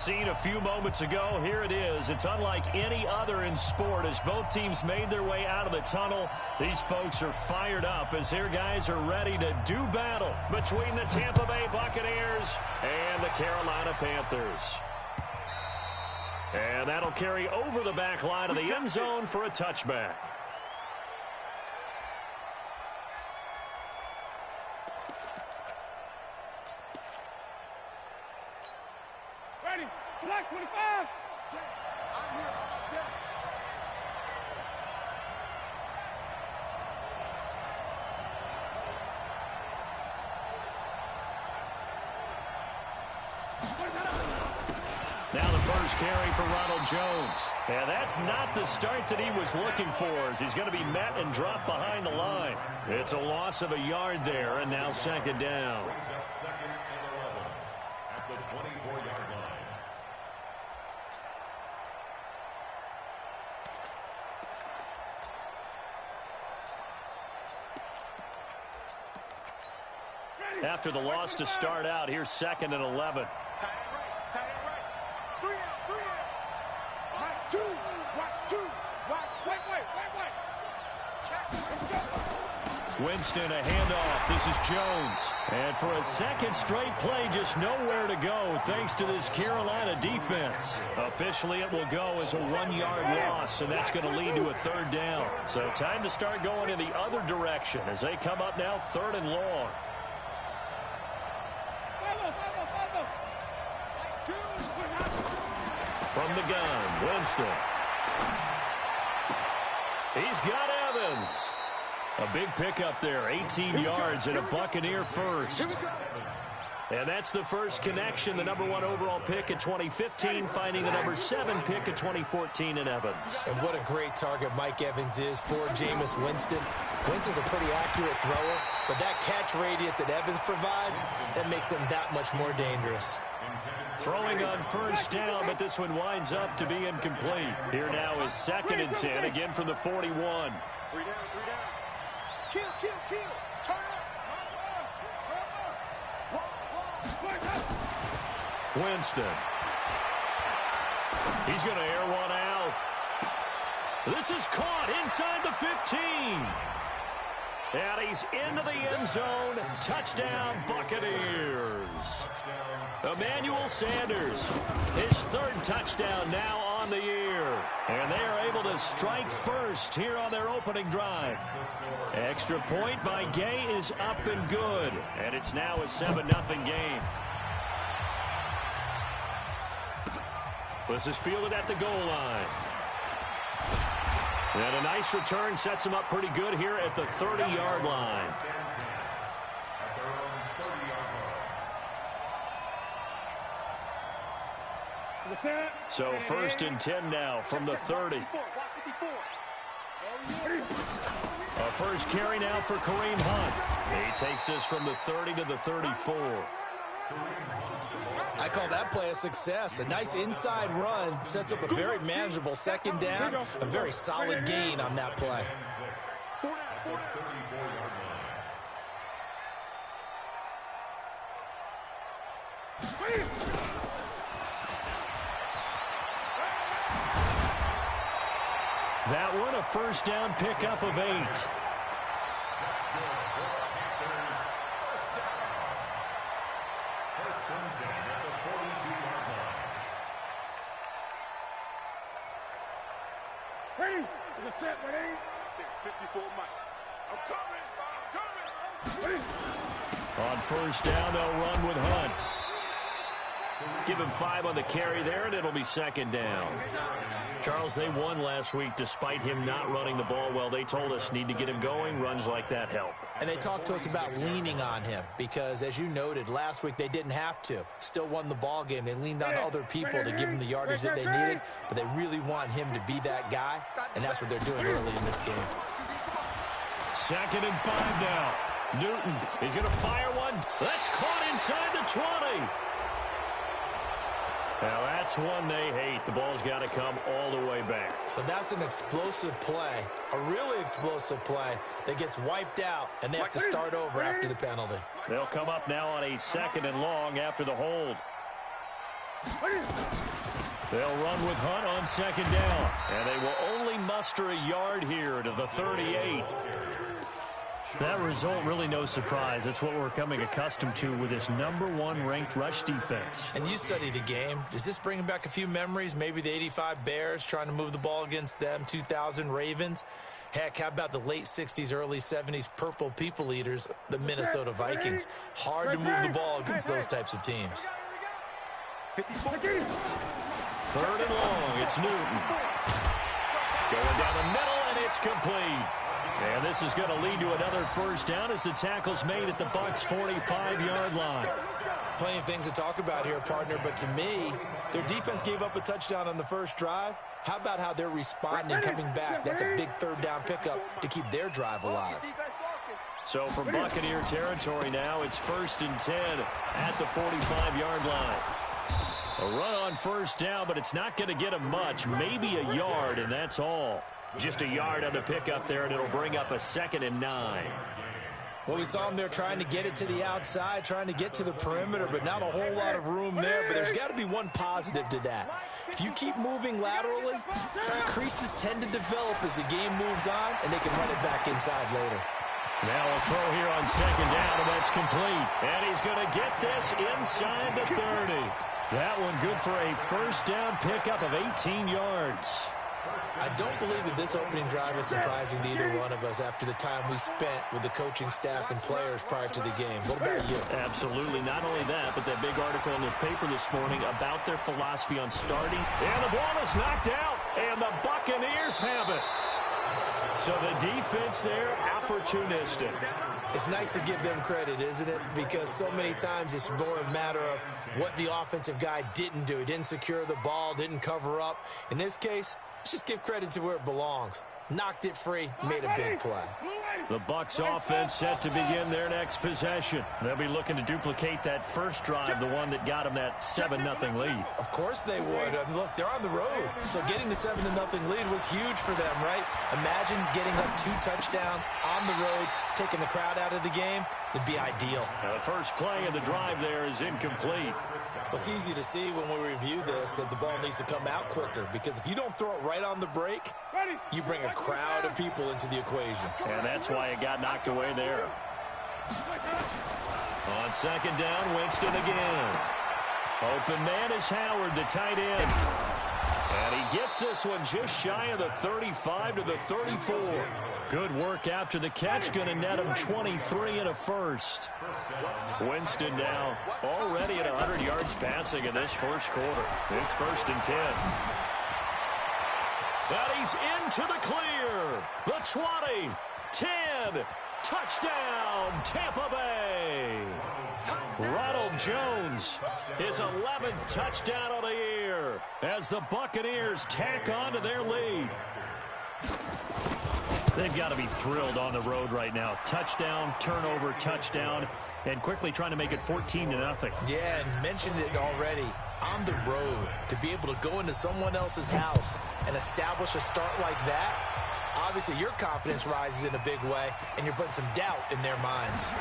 Seen a few moments ago, here it is. It's unlike any other in sport as both teams made their way out of the tunnel. These folks are fired up as their guys are ready to do battle between the Tampa Bay Buccaneers and the Carolina Panthers. And that'll carry over the back line of the end zone for a touchback. Black 25. I'm here all day. Now the first carry for Ronald Jones. And that's not the start that he was looking for as he's going to be met and dropped behind the line. It's a loss of a yard there, and now second down. Second and 11 at the 24-yard line. After the loss to start out, here's second and 11. Tight end right. 3 out. Watch 2. Wait. Winston, a handoff. This is Jones. And for a second straight play, just nowhere to go thanks to this Carolina defense. Officially, it will go as a 1-yard loss, and that's going to lead to a third down. So time to start going in the other direction as they come up now third and long. From the gun, Winston. He's got Evans. A big pickup there, 18 yards and a Buccaneer first. And that's the first connection, the #1 overall pick in 2015, finding the #7 pick in 2014 in Evans. And what a great target Mike Evans is for Jameis Winston. Winston's a pretty accurate thrower, but that catch radius that Evans provides, that makes him that much more dangerous. Throwing on first down, but this one winds up to be incomplete. Here now is second and 10, again from the 41. 3 down. Kill. Turn up. Winston. He's going to air one out. This is caught inside the 15. And he's into the end zone. Touchdown, Buccaneers. Emmanuel Sanders, his third touchdown now on the year. And they are able to strike first here on their opening drive. Extra point by Gay is up and good. And it's now a 7-0 game. This is fielded at the goal line. And a nice return sets him up pretty good here at the 30-yard line. So first and 10 now from the 30. A first carry now for Kareem Hunt. He takes this from the 30 to the 34. I call that play a success. A nice inside run sets up a very manageable second down. A very solid gain on that play. That one a first down pickup of 8. Ready? The set, ready? 54 Mike. I'm coming. On first down, they'll run with Hunt. Give him 5 on the carry there, and it'll be second down. Charles, they won last week despite him not running the ball well. They told us need to get him going. Runs like that help. And they talked to us about leaning on him because, as you noted, last week they didn't have to. Still won the ball game. They leaned on other people to give him the yardage that they needed, but they really want him to be that guy, and that's what they're doing early in this game. Second and 5 now. Newton, he's going to fire one. That's caught inside the 20. Now, that's one they hate. The ball's got to come all the way back. So that's an explosive play, a really explosive play that gets wiped out, and they have to start over after the penalty. They'll come up now on a second and long after the hold. They'll run with Hunt on second down. And they will only muster a yard here to the 38. That result, really no surprise. That's what we're coming accustomed to with this #1 ranked rush defense. And you study the game. Does this bring back a few memories? Maybe the 85 Bears trying to move the ball against them, 2000 Ravens. Heck, how about the late 60s, early 70s Purple People Eaters, the Minnesota Vikings? Hard to move the ball against those types of teams. 3rd and long, it's Newton. Going down the middle, and it's complete. And this is going to lead to another first down as the tackle's made at the Bucs' 45-yard line. Plenty of things to talk about here, partner, but to me, their defense gave up a touchdown on the first drive. How about how they're responding and coming back? That's a big 3rd down pickup to keep their drive alive. So from Buccaneer territory now, it's 1st and 10 at the 45-yard line. A run on first down, but it's not going to get him much. Maybe a yard, and that's all. Just a yard on the pickup there, and it'll bring up a 2nd and 9. Well, we saw him there trying to get it to the outside, trying to get to the perimeter, but not a whole lot of room there. But there's got to be one positive to that. If you keep moving laterally, creases tend to develop as the game moves on, and they can run it back inside later. Now a throw here on second down, and that's complete. And he's going to get this inside the 30. That one good for a first down pickup of 18 yards. I don't believe that this opening drive is surprising to either one of us after the time we spent with the coaching staff and players prior to the game. What about you? Absolutely. Not only that, but that big article in the paper this morning about their philosophy on starting. And the ball is knocked out, and the Buccaneers have it. So the defense there, opportunistic. It's nice to give them credit, isn't it? Because so many times it's more a matter of what the offensive guy didn't do. He didn't secure the ball, didn't cover up. In this case, let's just give credit to where it belongs. Knocked it free, made a big play. The Bucs offense set to begin their next possession. They'll be looking to duplicate that first drive, the one that got them that 7-0 lead. Of course they would. I mean, look, they're on the road. So getting the 7-0 lead was huge for them, right? Imagine getting up 2 touchdowns on the road, taking the crowd out of the game. It'd be ideal. Now, the first play of the drive there is incomplete. Well, it's easy to see when we review this that the ball needs to come out quicker, because if you don't throw it right on the break, you bring a crowd of people into the equation. And that's why it got knocked away there. On second down, Winston again. Open man is Howard, the tight end. And he gets this one just shy of the 35 to the 34. Good work after the catch, going to net him 23 and a first. Winston now already at 100 yards passing in this first quarter. It's 1st and 10. And he's into the clear. The 20, 10, touchdown, Tampa Bay. Ronald Jones, his 11th touchdown of the year as the Buccaneers tack on to their lead. They've got to be thrilled on the road right now. Touchdown, turnover, touchdown, and quickly trying to make it 14-0. Yeah, and mentioned it already. On the road, to be able to go into someone else's house and establish a start like that, obviously your confidence rises in a big way, and you're putting some doubt in their minds.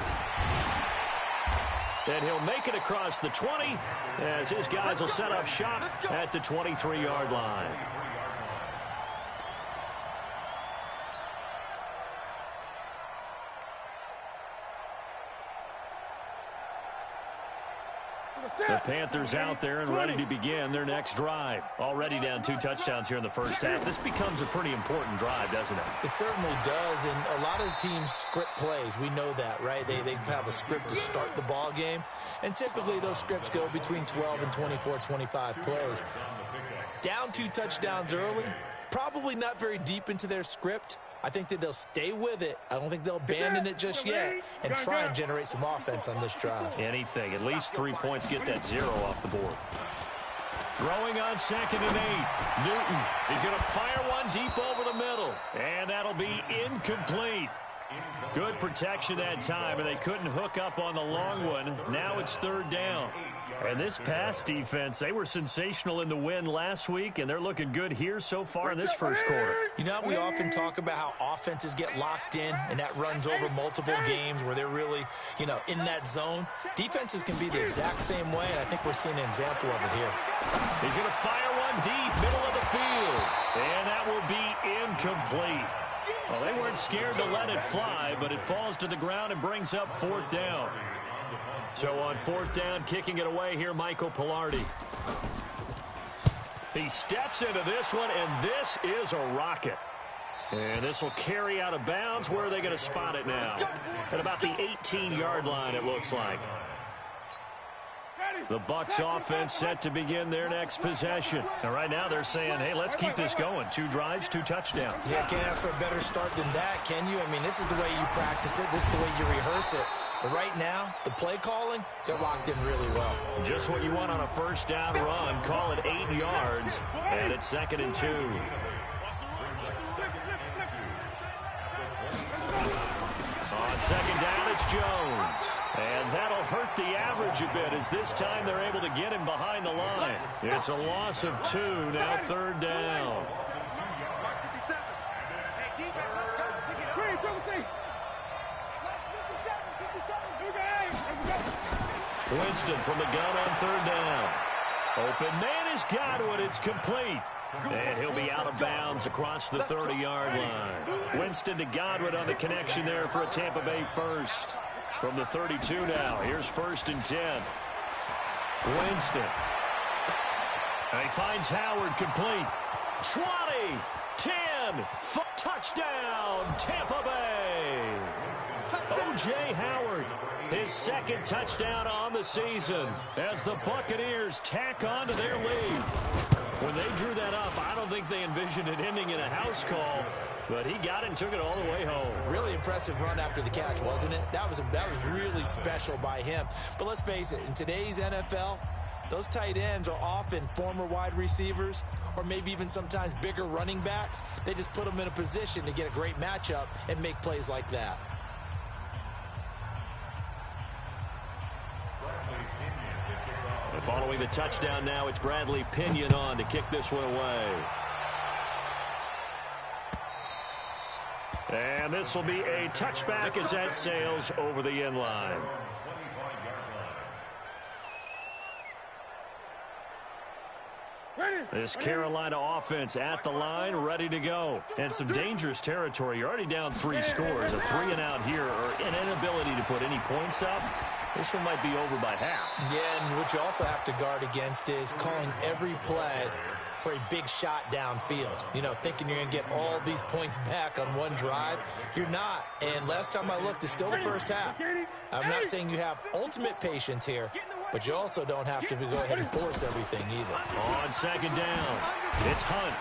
And he'll make it across the 20 as his guys will set up shop at the 23-yard line. The Panthers out there and ready to begin their next drive. Already down 2 touchdowns here in the first half. This becomes a pretty important drive, doesn't it? It certainly does, and a lot of the teams script plays. We know that, right? They have a script to start the ball game, and typically those scripts go between 12 and 24, 25 plays. Down 2 touchdowns early, probably not very deep into their script. I think that they'll stay with it. I don't think they'll abandon it just yet and try and generate some offense on this drive. Anything. At least 3 points. Get that 0 off the board. Throwing on 2nd and 8. Newton is going to fire one deep over the middle. And that'll be incomplete. Good protection that time, and they couldn't hook up on the long one. Now it's third down. And this pass defense, they were sensational in the win last week, and they're looking good here so far in this first quarter. You know, we often talk about how offenses get locked in, and that runs over multiple games where they're really, you know, in that zone. Defenses can be the exact same way, and I think we're seeing an example of it here. He's going to fire one deep, middle of the field, and that will be incomplete. Well, they weren't scared to let it fly, but it falls to the ground and brings up fourth down. So on fourth down, kicking it away here, Michael Pilardi. He steps into this one, and this is a rocket. And this will carry out of bounds. Where are they going to spot it now? At about the 18-yard line, it looks like. The Bucs offense set to begin their next possession. And right now they're saying, hey, let's keep this going. 2 drives, 2 touchdowns. Yeah, can't ask for a better start than that, can you? I mean, this is the way you practice it. This is the way you rehearse it. But right now, the play calling, they're locked in really well. Just what you want on a first down run. Call it 8 yards, and it's 2nd and 2. On second down, it's Jones. And that'll hurt the average a bit as this time they're able to get him behind the line. It's a loss of 2, now third down. Winston from the gun on third down. Open man is Godwin. It's complete. And he'll be out of bounds across the 30-yard line. Winston to Godwin on the connection there for a Tampa Bay first. From the 32 now, here's 1st and 10. Winston. And he finds Howard complete. 20, 10, touchdown, Tampa Bay. O.J. Howard, his 2nd touchdown on the season as the Buccaneers tack on to their lead. When they drew that up, I don't think they envisioned it ending in a house call, but he got it and took it all the way home. Really impressive run after the catch, wasn't it? That was really special by him. But let's face it, in today's NFL, those tight ends are often former wide receivers or maybe even sometimes bigger running backs. They just put them in a position to get a great matchup and make plays like that. Following the touchdown now, it's Bradley Pinion on to kick this one away. And this will be a touchback as that sails over the end line. This Carolina offense at the line, ready to go. And some dangerous territory. You're already down 3 scores. A 3-and-out here, or an inability to put any points up. This one might be over by half. Yeah, and what you also have to guard against is calling every play for a big shot downfield. You know, thinking you're going to get all these points back on one drive. You're not. And last time I looked, it's still the first half. I'm not saying you have ultimate patience here, but you also don't have to go ahead and force everything either. On second down, it's Hunt.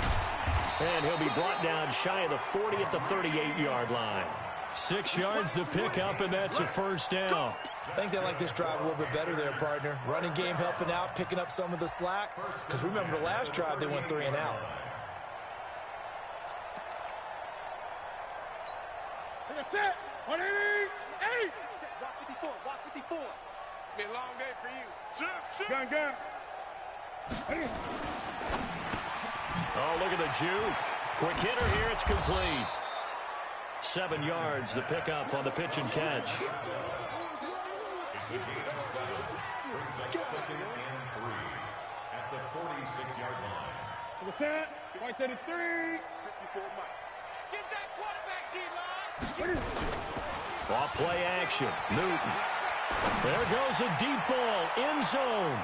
And he'll be brought down shy of the 40 at the 38-yard line. 6 yards to pick up, and that's a first down. I think they like this drive a little bit better there, partner. Running game helping out, picking up some of the slack. Because remember, the last drive, they went 3 and out. That's it. 180. Watch 54. Watch 54. It's been a long day for you. Shoot. Gun. Oh, look at the juke. Quick hitter here. It's complete. 7 yards, the pickup on the pitch and catch. Brings up 2nd and 3 at the 46-yard line. What's that? 133. 54 Mike. Get that quarterback, D-line. Off play action. Newton. There goes a deep ball. End zone.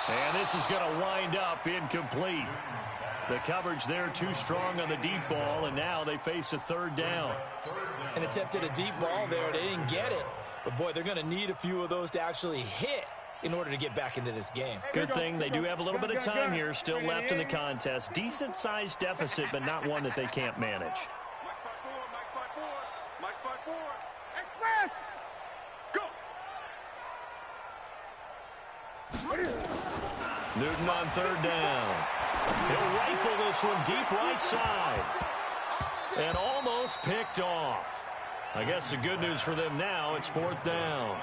And this is going to wind up incomplete. The coverage there too strong on the deep ball, and now they face a third down. And attempted a deep ball there. They didn't get it. But, boy, they're going to need a few of those to actually hit in order to get back into this game. Good thing they do have a little bit of time here still left in the contest. Decent-sized deficit, but not one that they can't manage. Mike 5-4. Express. Go. Newton on third down. He'll rifle this one deep right side. And almost picked off. I guess the good news for them now, it's 4th down.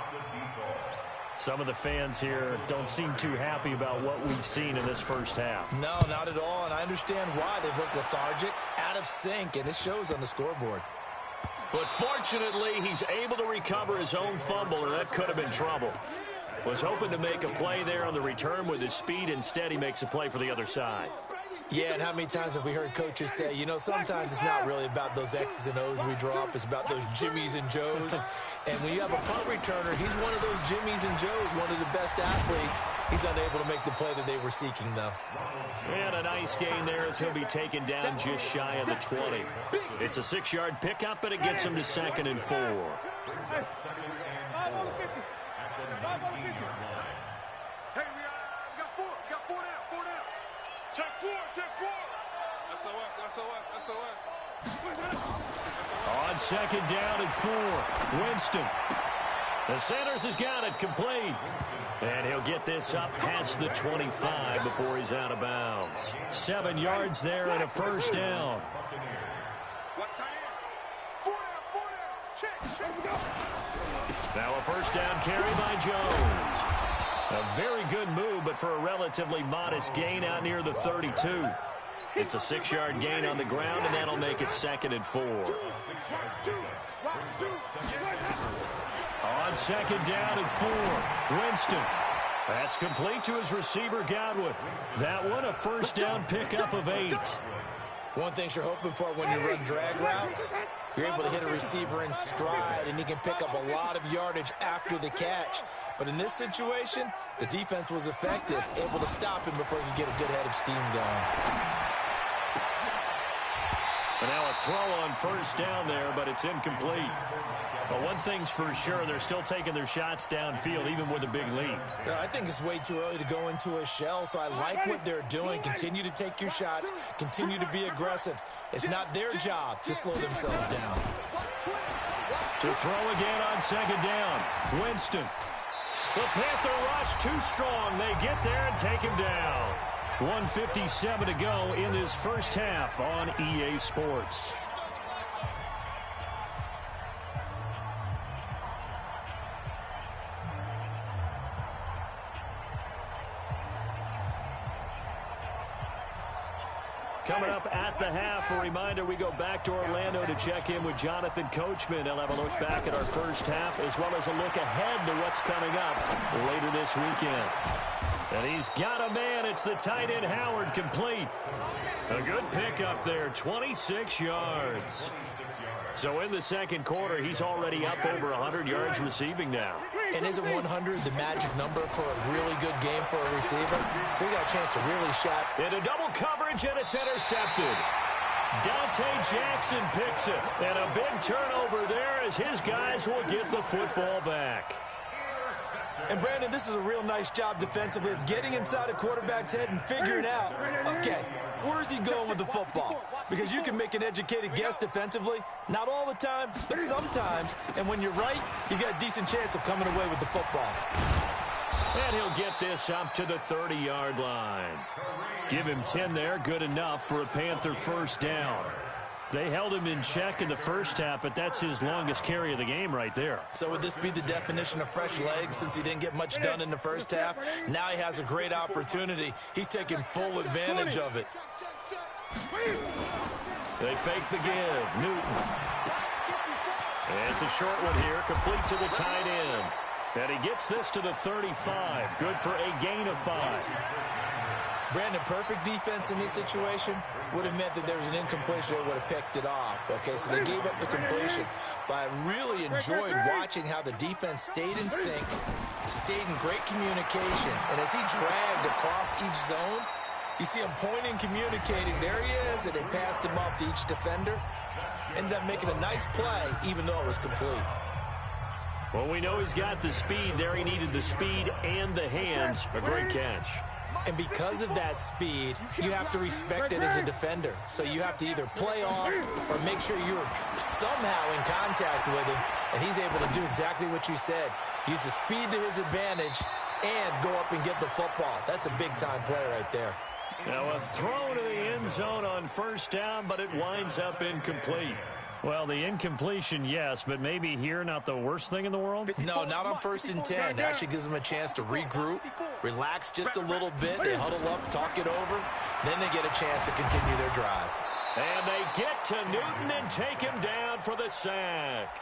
Some of the fans here don't seem too happy about what we've seen in this first half. No, not at all, and I understand why. They look lethargic, out of sync, and it shows on the scoreboard. But fortunately, he's able to recover his own fumble, and that could have been trouble. Was hoping to make a play there on the return with his speed. Instead, he makes a play for the other side. Yeah, and how many times have we heard coaches say, you know, sometimes it's not really about those X's and O's we drop. It's about those Jimmies and Joes. And when you have a punt returner, he's one of those Jimmies and Joes, one of the best athletes. He's unable to make the play that they were seeking, though. And a nice gain there as he'll be taken down just shy of the 20. It's a 6-yard pickup, and it gets him to 2nd and 4. Hey, we got 4. We got 4 down. 4 down. Check 4. Check 4. SOS. On 2nd down and 4, Winston. The Sanders has got it complete. And he'll get this up past the 25 before he's out of bounds. 7 yards there and a 1st down. Left tight end. 4 down. Check. Now a 1st down carry by Jones. A very good move, but for a relatively modest gain out near the 32. It's a 6-yard gain on the ground, and that'll make it 2nd and 4. On 2nd down and 4, Winston. That's complete to his receiver, Godwin. That one, a 1st down pickup of 8. One thing you're hoping for when you run drag routes, you're able to hit a receiver in stride, and he can pick up a lot of yardage after the catch. But in this situation, the defense was effective, able to stop him before he could get a good head of steam going. And now a throw on 1st down there, but it's incomplete. But one thing's for sure, they're still taking their shots downfield, even with a big lead. Yeah, I think it's way too early to go into a shell, so I like what they're doing. Continue to take your shots. Continue to be aggressive. It's not their job to slow themselves down. To throw again on 2nd down, Winston. The Panther rush too strong. They get there and take him down. 1:57 to go in this first half on EA Sports. Coming up at the half, a reminder, we go back to Orlando to check in with Jonathan Coachman. He'll have a look back at our first half as well as a look ahead to what's coming up later this weekend. And he's got a man. It's the tight end Howard, complete. A good pickup there, 26 yards. So in the second quarter, he's already up over 100 yards receiving now. And isn't 100 the magic number for a really good game for a receiver? So he got a chance to really shot. Into double coverage, and it's intercepted. Dante Jackson picks it. And a big turnover there as his guys will get the football back. And, Brandon, this is a real nice job defensively of getting inside a quarterback's head and figuring out, okay, where's he going with the football? Because you can make an educated guess defensively. Not all the time, but sometimes. And when you're right, you got a decent chance of coming away with the football. And he'll get this up to the 30-yard line. Give him 10 there, good enough for a Panther 1st down. They held him in check in the first half, but that's his longest carry of the game right there. So would this be the definition of fresh legs since he didn't get much done in the first half? Now he has a great opportunity. He's taking full advantage of it. They fake the give. Newton. And it's a short one here, complete to the tight end. And he gets this to the 35. Good for a gain of 5. Brandon, perfect defense in this situation would have meant that there was an incompletion. They would have picked it off. Okay, so they gave up the completion. But I really enjoyed watching how the defense stayed in sync, stayed in great communication. And as he dragged across each zone, you see him pointing, communicating. There he is, and they passed him off to each defender. Ended up making a nice play, even though it was complete. Well, we know he's got the speed there. He needed the speed and the hands. A great catch. And because of that speed, you have to respect it as a defender. So you have to either play off or make sure you're somehow in contact with him. And he's able to do exactly what you said. Use the speed to his advantage and go up and get the football. That's a big-time play right there. Now a throw to the end zone on 1st down, but it winds up incomplete. Well, the incompletion, yes, but maybe here not the worst thing in the world? No, not on 1st and 10. It actually gives them a chance to regroup, relax just a little bit. They huddle up, talk it over. Then they get a chance to continue their drive. And they get to Newton and take him down for the sack.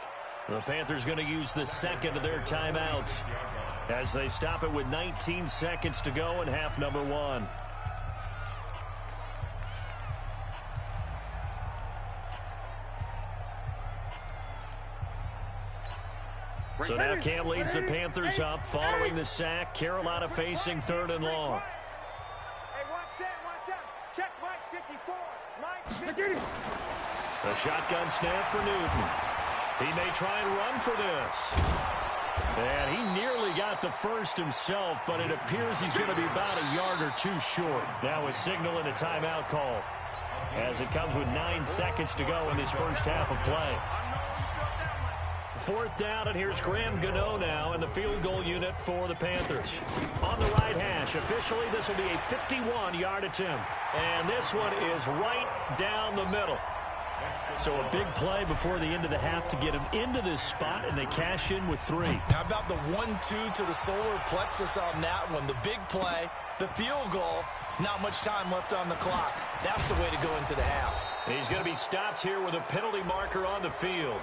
The Panthers going to use the second of their timeouts as they stop it with 19 seconds to go in half number 1. So now Cam leads the Panthers up following the sack. Carolina facing 3rd and long. Hey, one set. Check Mike 54. Mike 50. A shotgun snap for Newton. He may try and run for this. And he nearly got the first himself, but it appears he's going to be about a yard or two short. Now a signal and a timeout call as it comes with 9 seconds to go in this first half of play. 4th down, and here's Graham Gano now in the field goal unit for the Panthers. On the right hash, officially this will be a 51-yard attempt. And this one is right down the middle. So a big play before the end of the half to get him into this spot, and they cash in with 3. How about the 1-2 to the solar plexus on that one? The big play, the field goal, not much time left on the clock. That's the way to go into the half. He's going to be stopped here with a penalty marker on the field.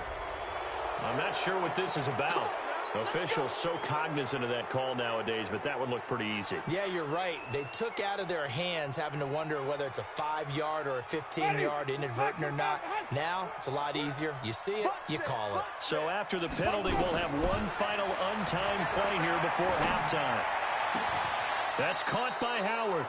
I'm not sure what this is about. Officials so cognizant of that call nowadays, but that would look pretty easy. Yeah, you're right. They took out of their hands having to wonder whether it's a 5-yard or a 15-yard inadvertent or not. Now, it's a lot easier. You see it, you call it. So after the penalty, we'll have one final untimed play here before halftime. That's caught by Howard.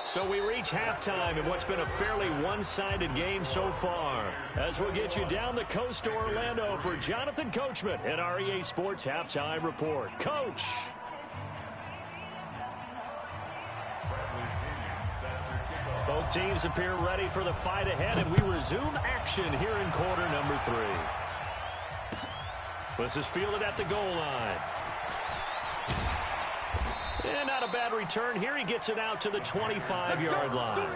So we reach halftime in what's been a fairly one-sided game so far. As we'll get you down the coast to Orlando for Jonathan Coachman at our EA Sports Halftime Report. Coach! Both teams appear ready for the fight ahead, and we resume action here in quarter number 3. This is fielded at the goal line. And not a bad return here. He gets it out to the 25-yard line.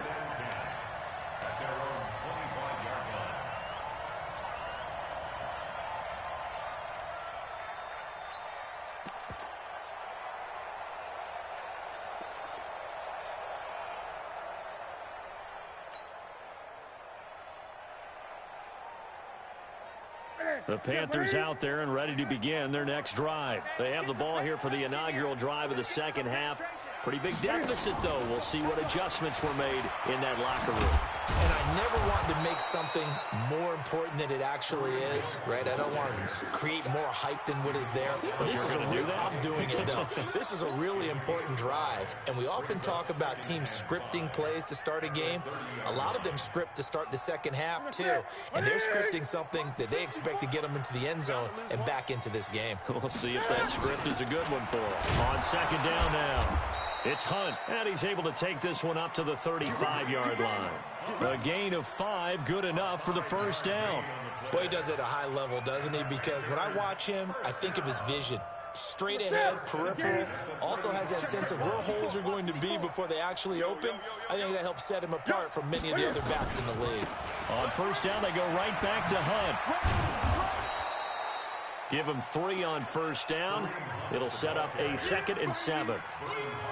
The Panthers out there and ready to begin their next drive. They have the ball here for the inaugural drive of the second half. Pretty big deficit, though. We'll see what adjustments were made in that locker room. And I never want to make something more important than it actually is, right? I don't want to create more hype than what is there. But this is I'm doing it, though. This is a really important drive. And we often talk about teams scripting plays to start a game. A lot of them script to start the second half, too. And they're scripting something that they expect to get them into the end zone and back into this game. We'll see if that script is a good one for them. On second down now. It's Hunt, and he's able to take this one up to the 35-yard line. A gain of 5, good enough for the first down. Boy, he does it at a high level, doesn't he? Because when I watch him, I think of his vision. Straight ahead, peripheral, also has that sense of where holes are going to be before they actually open. I think that helps set him apart from many of the other backs in the league. On first down, they go right back to Hunt. Give him 3 on first down. It'll set up a 2nd and 7.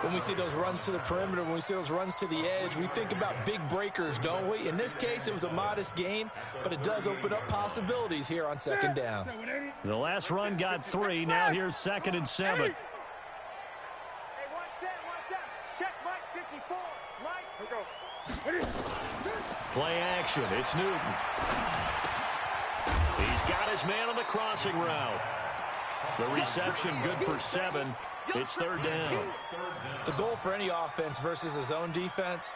When we see those runs to the perimeter, when we see those runs to the edge, we think about big breakers, don't we? In this case, it was a modest gain, but it does open up possibilities here on second down. The last run got 3. Now here's 2nd and 7. Hey, one set. Check Mike 54. Mike, here we go. Play action. It's Newton. He's got his man on the crossing route. The reception good for 7. It's 3rd down. The goal for any offense versus his own defense,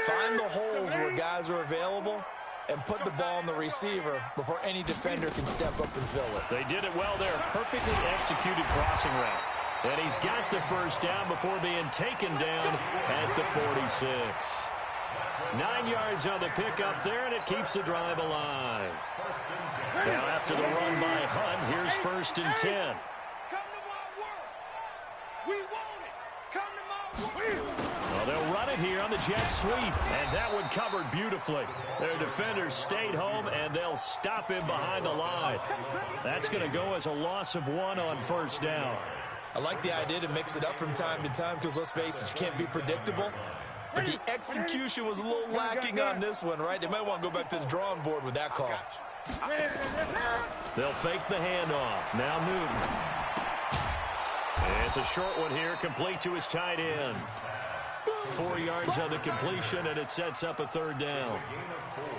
find the holes where guys are available and put the ball on the receiver before any defender can step up and fill it. They did it well there. Perfectly executed crossing route. And he's got the first down before being taken down at the 46. 9 yards on the pickup there, and it keeps the drive alive. Now after the run by Hunt, here's 1st and 10. Come to my world. We want it. Come to my world. Well, they'll run it here on the jet sweep, and that one covered beautifully. Their defenders stayed home, and they'll stop him behind the line. That's going to go as a loss of 1 on first down. I like the idea to mix it up from time to time because, let's face it, you can't be predictable. But the execution was a little lacking on this one, right? They might want to go back to the drawing board with that call. They'll fake the handoff. Now Newton. It's a short one here, complete to his tight end. 4 yards on the completion, and it sets up a third down.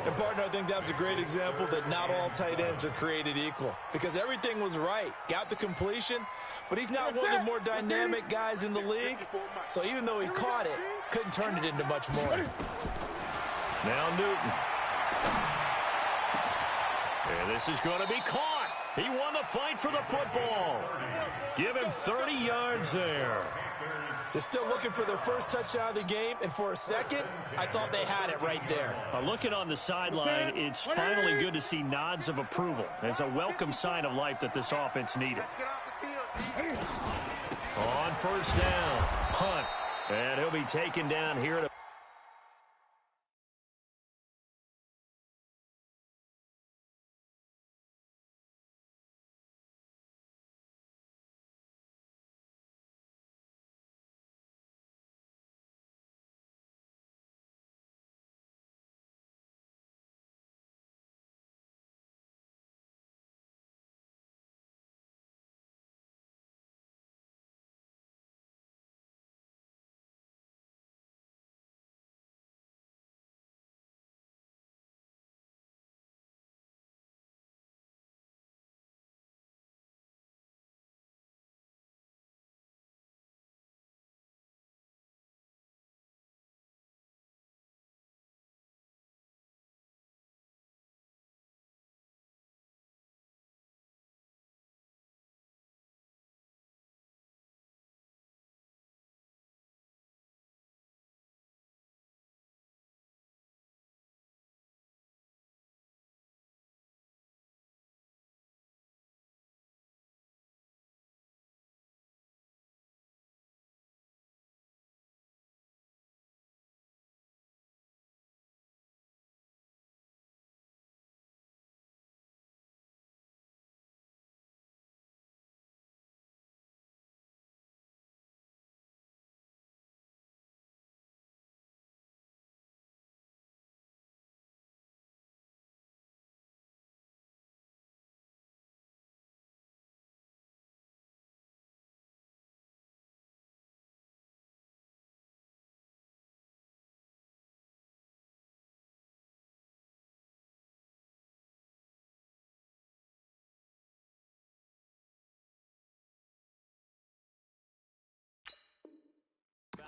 And, partner, I think that was a great example that not all tight ends are created equal because everything was right. Got the completion, but he's not one of the more dynamic guys in the league. So even though he caught it, couldn't turn it into much more. Now Newton. And this is going to be caught. He won the fight for the football. Give him 30 yards there. They're still looking for their first touchdown of the game, and for a second, I thought they had it right there. Looking on the sideline, it's finally good to see nods of approval. It's a welcome sign of life that this offense needed. On first down, Hunt. And he'll be taken down here at a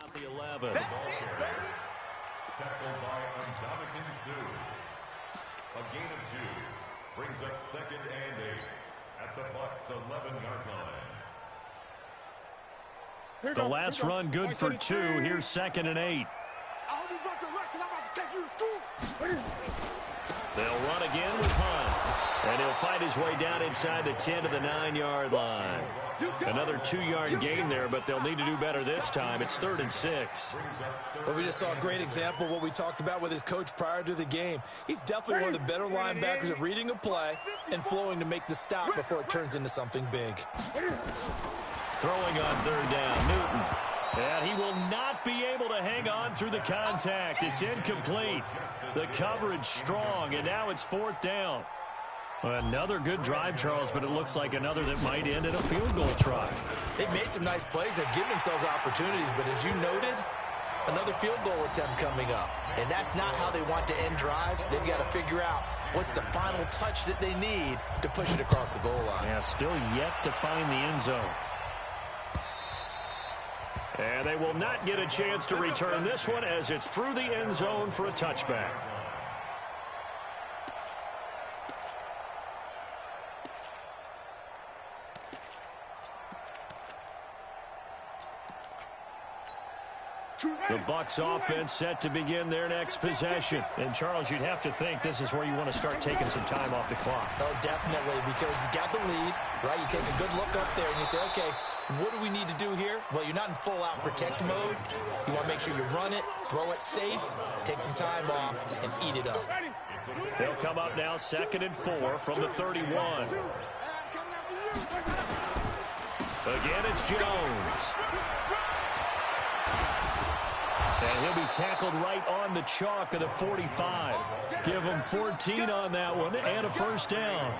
about the 11. Tackled by Ndamukong Suh. A gain of 2 brings up 2nd and 8 at the Bucs' 11-yard line. The last run good for 2. Here's 2nd and 8. They'll run again with Hunt. And he'll fight his way down inside the 10 to the 9-yard line. Another 2-yard gain there, but they'll need to do better this time. It's 3rd and 6. Well, we just saw a great example of what we talked about with his coach prior to the game. He's definitely one of the better linebackers at reading a play and flowing to make the stop before it turns into something big. Throwing on 3rd down, Newton. And he will not be able to hang on through the contact. It's incomplete. The coverage strong, and now it's 4th down. Another good drive, Charles, but it looks like another that might end in a field goal try. They've made some nice plays. They've given themselves opportunities, but as you noted, another field goal attempt coming up. And that's not how they want to end drives. They've got to figure out what's the final touch that they need to push it across the goal line. Yeah, still yet to find the end zone. And they will not get a chance to return this one as it's through the end zone for a touchback. The Bucs offense set to begin their next possession. And, Charles, you'd have to think this is where you want to start taking some time off the clock. Oh, definitely, because you got the lead, right? You take a good look up there and you say, okay, What do we need to do here? Well, you're not in full-out protect mode. You want to make sure you run it, throw it safe, take some time off, and eat it up. They'll come up now 2nd and 4 from the 31. Again, it's Jones. And he'll be tackled right on the chalk of the 45. Give him 14 on that one and a first down.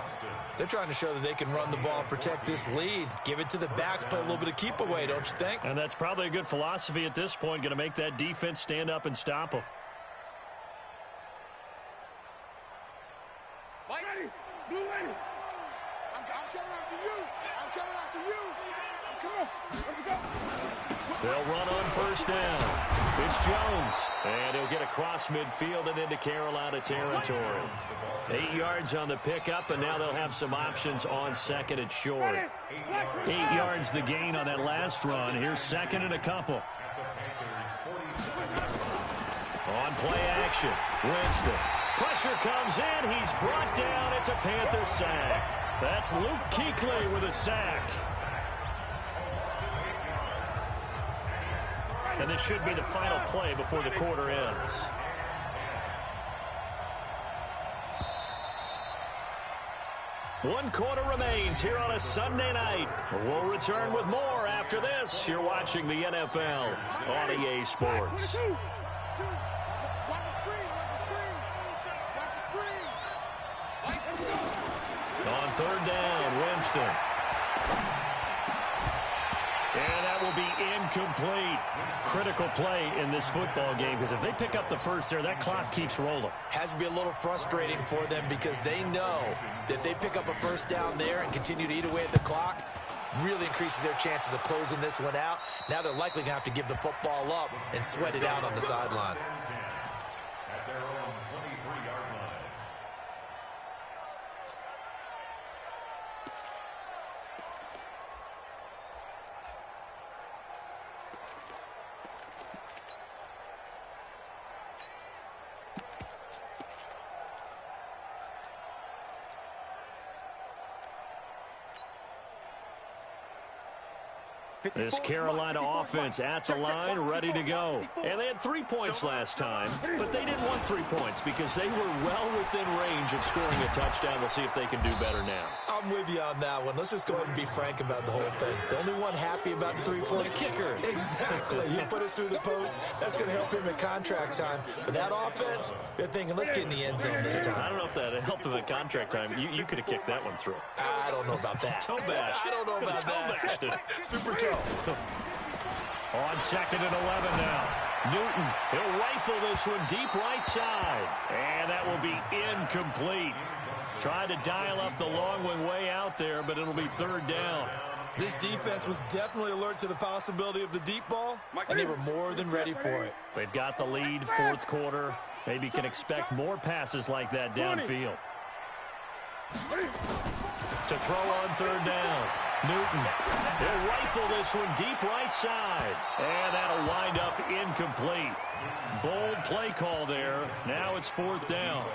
They're trying to show that they can run the ball and protect this lead. Give it to the backs, play a little bit of keep away, don't you think? And that's probably a good philosophy at this point, going to make that defense stand up and stop them. Mike, blue lady. I'm coming after you. I'm coming after you. Come on. Let me go. They'll run on first down. It's Jones. And he'll get across midfield and into Carolina territory. 8 yards on the pickup, and now they'll have some options on 2nd and short. 8 yards the gain on that last run. Here's 2nd and a couple. On play action, Winston. Pressure comes in. He's brought down. It's a Panther sack. That's Luke Kuechly with a sack. And this should be the final play before the quarter ends. One quarter remains here on a Sunday night. We'll return with more after this. You're watching the NFL on EA Sports. On 3rd down, Winston. And that will be incomplete. Critical play in this football game, because if they pick up the first there, that clock keeps rolling. Has to be a little frustrating for them because they know that they pick up a first down there and continue to eat away at the clock, really increases their chances of closing this one out. Now they're likely going to have to give the football up and sweat it out on the sideline. At their own 23-yard line. This Carolina offense at the line, ready to go. And they had 3 points last time, but they didn't want 3 points because they were well within range of scoring a touchdown. We'll see if they can do better now. I'm with you on that one. Let's just go ahead and be frank about the whole thing. The only one happy about the 3-point kicker. Exactly. You put it through the post. That's going to help him at contract time. But that offense, they're thinking, let's get in the end zone this time. I don't know if that helped him at contract time. You could have kicked that one through. I don't know about that. Toe bash. I don't know about that. Super toe. On 2nd and 11 now. Newton, he'll rifle this one deep right side. And that will be incomplete. Trying to dial up the long one way out there, but it'll be 3rd down. This defense was definitely alert to the possibility of the deep ball, and they were more than ready for it. They've got the lead, 4th quarter. Maybe can expect more passes like that downfield. To throw on 3rd down. Newton, he'll rifle this one deep right side. And that'll wind up incomplete. Bold play call there. Now it's 4th down.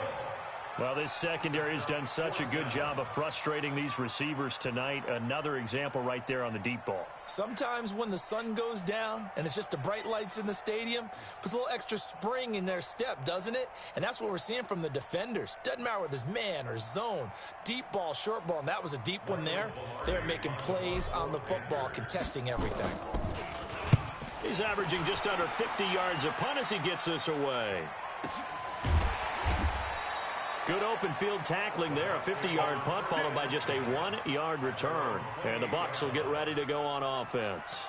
Well, this secondary has done such a good job of frustrating these receivers tonight. Another example right there on the deep ball. Sometimes when the sun goes down and it's just the bright lights in the stadium, puts a little extra spring in their step, doesn't it? And that's what we're seeing from the defenders. Doesn't matter whether it's man or zone, deep ball, short ball, and that was a deep one there. They're making plays on the football, contesting everything. He's averaging just under 50 yards a punt as he gets this away. Good open field tackling there, a 50-yard punt followed by just a 1-yard return. And the Bucs will get ready to go on offense.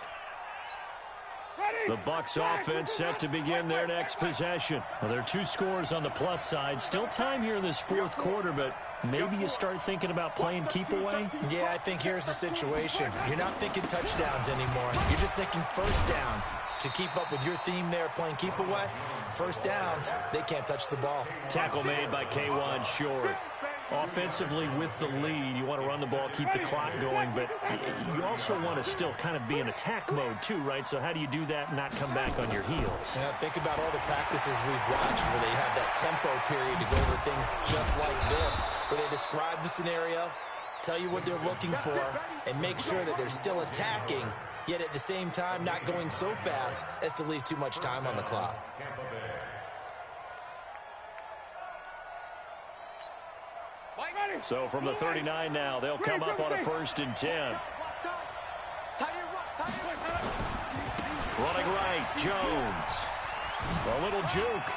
The Bucs offense set to begin their next possession. Well, there are 2 scores on the plus side. Still time here in this 4th quarter, but maybe you start thinking about playing keep away? Yeah, I think here's the situation. You're not thinking touchdowns anymore. You're just thinking first downs. To keep up with your theme there, playing keep away, first downs, they can't touch the ball. Tackle made by K'Wan Short. Offensively with the lead, you want to run the ball, keep the clock going, but you also want to still kind of be in attack mode too, right? So how do you do that and not come back on your heels? Yeah, think about all the practices we've watched where they have that tempo period to go over things just like this, where they describe the scenario, tell you what they're looking for, and make sure that they're still attacking, yet at the same time not going so fast as to leave too much time on the clock. So from the 39 now, they'll come up on a 1st and 10. Running right, Jones. A little juke.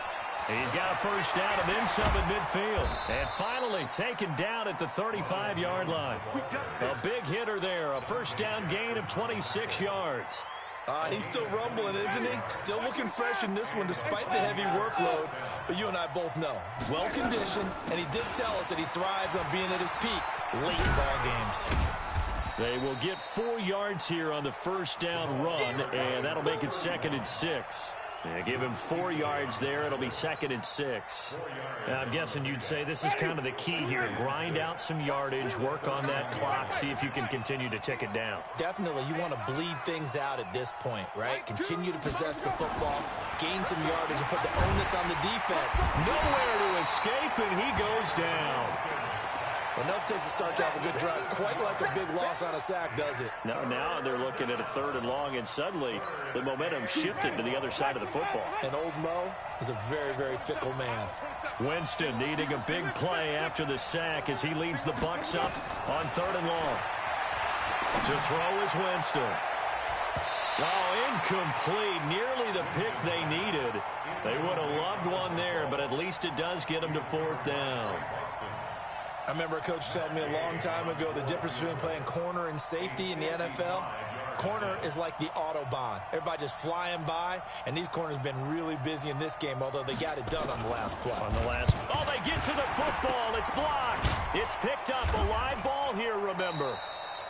He's got a 1st down and then some in midfield. And finally taken down at the 35-yard line. A big hitter there, a 1st down gain of 26 yards. He's still rumbling, isn't he? Still looking fresh in this one despite the heavy workload. But you and I both know, well-conditioned, and he did tell us that he thrives on being at his peak late in ball games. They will get 4 yards here on the 1st down run, and that'll make it 2nd and 6. Give him 4 yards there. It'll be 2nd and 6. I'm guessing you'd say this is kind of the key here. Grind out some yardage, work on that clock, see if you can continue to tick it down. Definitely. You want to bleed things out at this point, right? Continue to possess the football, gain some yardage, and put the onus on the defense. Nowhere to escape, and he goes down. Enough takes a start to have a good drive. Quite like a big loss on a sack, does it? No, now they're looking at a 3rd and long, and suddenly the momentum shifted to the other side of the football. And old Mo is a very, very fickle man. Winston needing a big play after the sack as he leads the Bucs up on 3rd and long. To throw is Winston. Oh, incomplete. Nearly the pick they needed. They would have loved one there, but at least it does get them to 4th down. I remember a coach telling me a long time ago the difference between playing corner and safety in the NFL. Corner is like the Autobahn. Everybody just flying by, and these corners have been really busy in this game, although they got it done on the last play. Oh, they get to the football. It's blocked. It's picked up. A live ball here, remember.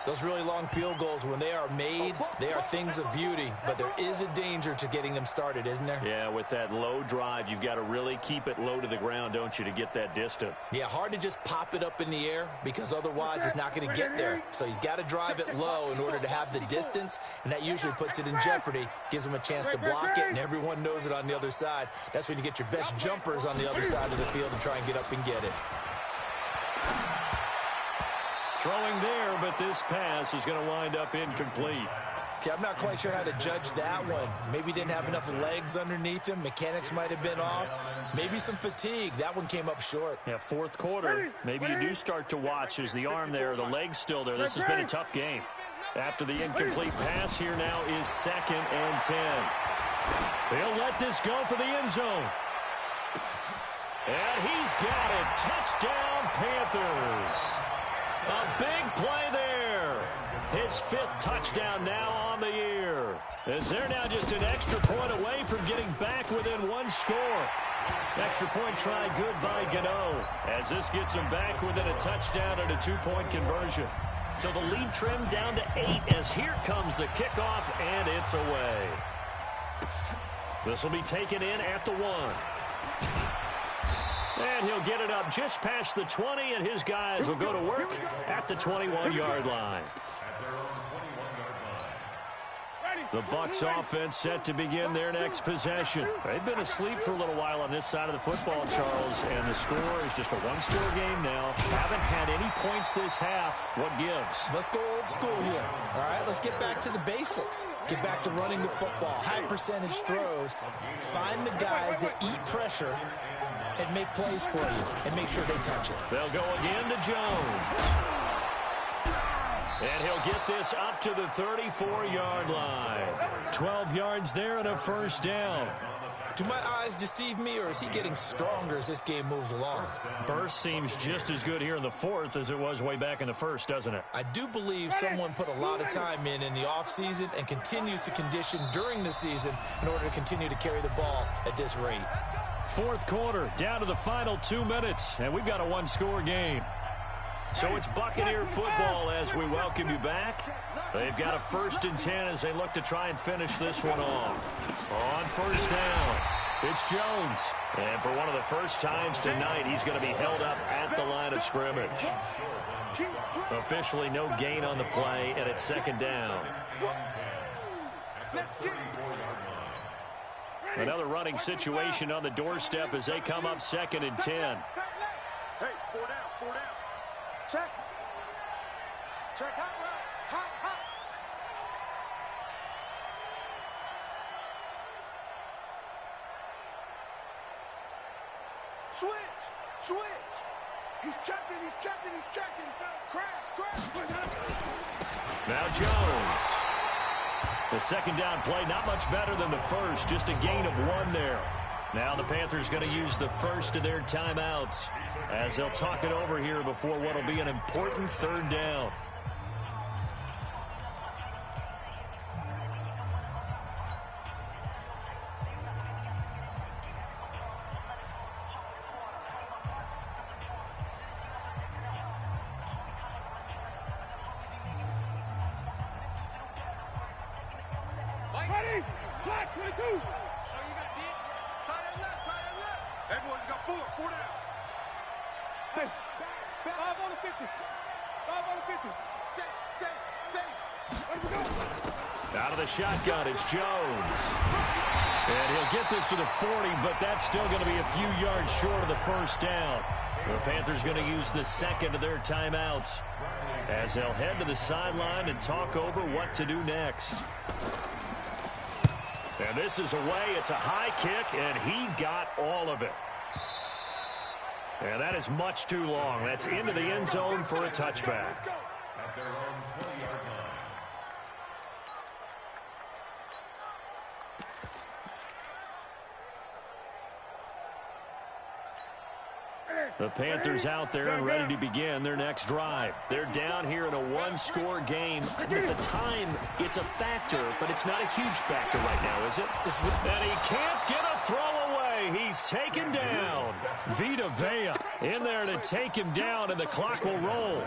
Those really long field goals, when they are made, they are things of beauty, but there is a danger to getting them started, isn't there? Yeah, with that low drive, you've got to really keep it low to the ground, don't you, to get that distance. Yeah, hard to just pop it up in the air because otherwise it's not going to get there. So he's got to drive it low in order to have the distance, and that usually puts it in jeopardy, gives him a chance to block it, and everyone knows it on the other side. That's when you get your best jumpers on the other side of the field and try and get up and get it. Throwing there, but this pass is going to wind up incomplete. Okay, I'm not quite sure how to judge that one. Maybe he didn't have enough legs underneath him. Mechanics might have been off. Maybe some fatigue. That one came up short. Yeah, 4th quarter. Maybe you do start to watch as the arm there, the leg's still there. This has been a tough game. After the incomplete pass, here now is 2nd and 10. They'll let this go for the end zone. And he's got it. Touchdown, Panthers. A big play there. His 5th touchdown now on the year. As they're now just an extra point away from getting back within 1 score. Extra point try good by Gano. As this gets them back within a touchdown and a 2-point conversion. So the lead trimmed down to 8 as here comes the kickoff, and it's away. This will be taken in at the 1. And he'll get it up just past the 20, and his guys will go to work at the 21-yard line. The Bucs offense set to begin their next possession. They've been asleep for a little while on this side of the football, Charles, and the score is just a 1-score game now. Haven't had any points this half. What gives? Let's go old school here. All right, let's get back to the basics. Get back to running the football, high percentage throws. Find the guys that eat pressure and make plays for you, and make sure they touch it. They'll go again to Jones. And he'll get this up to the 34-yard line. 12 yards there and a 1st down. Do my eyes deceive me, or is he getting stronger as this game moves along? Burst seems just as good here in the 4th as it was way back in the 1st, doesn't it? I do believe someone put a lot of time in the offseason and continues to condition during the season in order to continue to carry the ball at this rate. 4th quarter, down to the final 2 minutes, and we've got a 1-score game. So it's Buccaneer football as we welcome you back. They've got a 1st and 10 as they look to try and finish this one off. On 1st down, it's Jones. And for one of the first times tonight, he's going to be held up at the line of scrimmage. Officially no gain on the play, and it's 2nd down. Another running situation on the doorstep as they come up 2nd and 10. Hey, 4 down. Check. Check hot route. Hot, hot. Switch. Switch. He's checking, he's checking, he's checking. Crash, crash. Now Jones. The second down play, not much better than the first, just a gain of 1 there. Now the Panthers going to use the first of their timeouts as they'll talk it over here before what will be an important third down. Out of the shotgun, it's Jones. And he'll get this to the 40, but that's still going to be a few yards short of the first down. The Panthers going to use the second of their timeouts as they'll head to the sideline and talk over what to do next. And this is away. It's a high kick, and he got all of it. And that is much too long. That's into the end zone for a touchback. At their own 20-yard line. The Panthers out there and ready to begin their next drive. They're down here in a one-score game. At the time, it's a factor, but it's not a huge factor right now, is it? And he can't get a throw away. He's taken down. Vita Vea in there to take him down, and the clock will roll.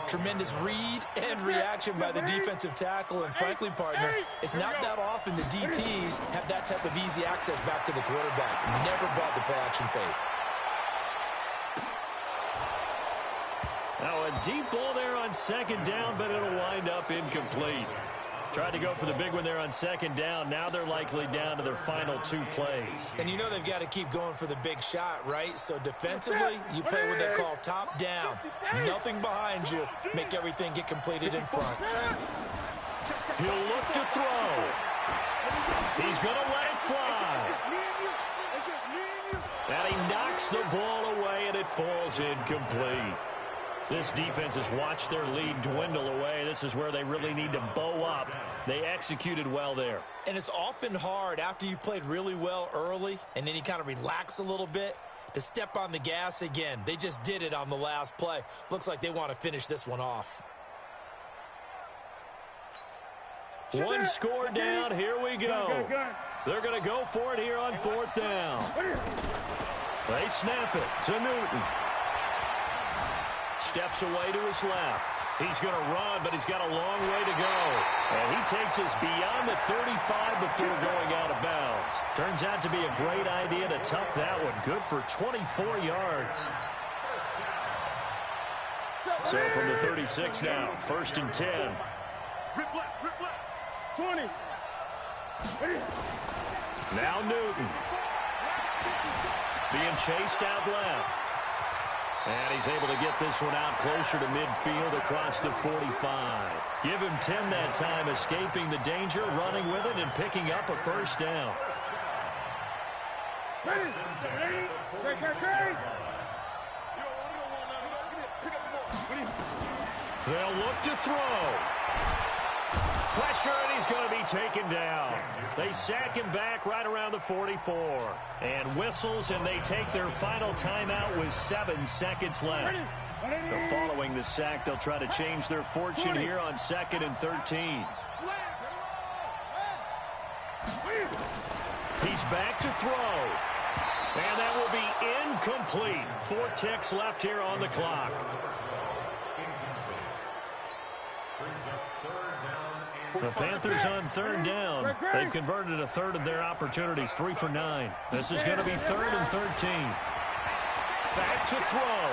Tremendous read and reaction by the defensive tackle. And frankly, partner, it's not that often the DTs have that type of easy access back to the quarterback. Never brought the play-action fake. Now a deep ball there on second down, but it'll wind up incomplete. Tried to go for the big one there on second down. Now they're likely down to their final 2 plays. And you know they've got to keep going for the big shot, right? So defensively, you play what they call top down. Nothing behind you. Make everything get completed in front. He'll look to throw. He's going to let it fly. And he knocks the ball away, and it falls incomplete. This defense has watched their lead dwindle away. This is where they really need to bow up. They executed well there. And it's often hard after you've played really well early and then you kind of relax a little bit to step on the gas again. They just did it on the last play. Looks like they want to finish this one off. One score down. Here we go. They're going to go for it here on 4th down. They snap it to Newton. Steps away to his left. He's going to run, but he's got a long way to go. And he takes us beyond the 35 before going out of bounds. Turns out to be a great idea to tuck that one. Good for 24 yards. So from the 36 now, 1st and 10. Rip left, 20. Now Newton. Being chased out left. And he's able to get this one out closer to midfield across the 45. Give him 10 that time, escaping the danger, running with it, and picking up a first down. They'll look to throw. Pressure, and he's going to be taken down. They sack him back right around the 44. And whistles, and they take their final timeout with 7 seconds left. So following the sack, they'll try to change their fortune here on 2nd and 13. He's back to throw. And that will be incomplete. 4 ticks left here on the clock. The Panthers on 3rd down. They've converted a third of their opportunities, 3 for 9. This is going to be 3rd and 13. Back to throw.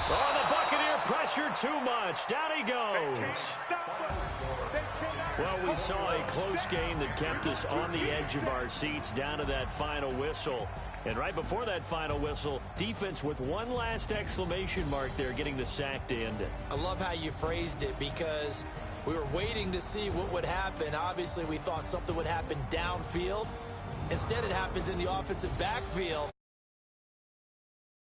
Oh, the Buccaneer pressure too much. Down he goes. Well, we saw a close game that kept us on the edge of our seats down to that final whistle. And right before that final whistle, defense with one last exclamation mark there, getting the sack to end it. I love how you phrased it, because we were waiting to see what would happen. Obviously, we thought something would happen downfield. Instead, it happens in the offensive backfield.